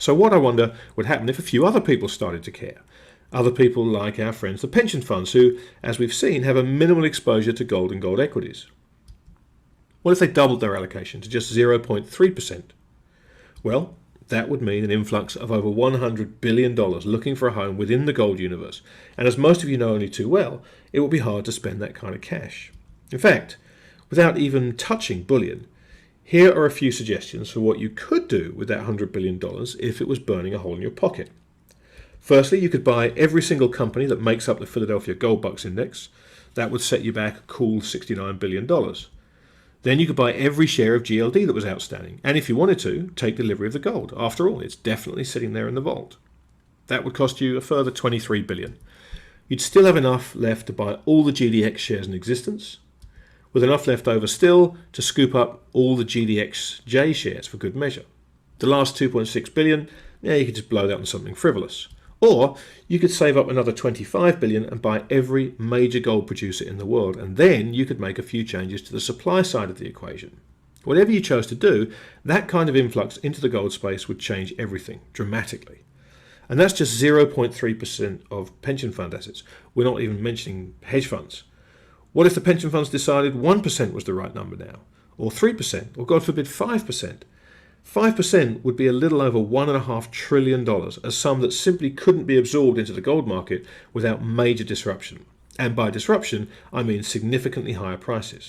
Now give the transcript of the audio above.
So what, I wonder, would happen if a few other people started to care? Other people like our friends the pension funds who, as we've seen, have a minimal exposure to gold and gold equities. What if they doubled their allocation to just 0.3%? Well, that would mean an influx of over $100 billion looking for a home within the gold universe. And as most of you know only too well, it would be hard to spend that kind of cash. In fact, without even touching bullion, here are a few suggestions for what you could do with that $100 billion if it was burning a hole in your pocket. Firstly, you could buy every single company that makes up the Philadelphia Gold Bucks Index. That would set you back a cool $69 billion. Then you could buy every share of GLD that was outstanding, and if you wanted to, take delivery of the gold. After all, it's definitely sitting there in the vault. That would cost you a further $23 billion. You'd still have enough left to buy all the GDX shares in existence, with enough left over still to scoop up all the GDXJ shares for good measure. The last $2.6 billion, you could just blow that on something frivolous. Or you could save up another $25 billion and buy every major gold producer in the world, and then you could make a few changes to the supply side of the equation. Whatever you chose to do, that kind of influx into the gold space would change everything dramatically. And that's just 0.3% of pension fund assets. We're not even mentioning hedge funds. What if the pension funds decided 1% was the right number now? Or 3%? Or God forbid 5%? 5% would be a little over $1.5 trillion, a sum that simply couldn't be absorbed into the gold market without major disruption. And by disruption, I mean significantly higher prices.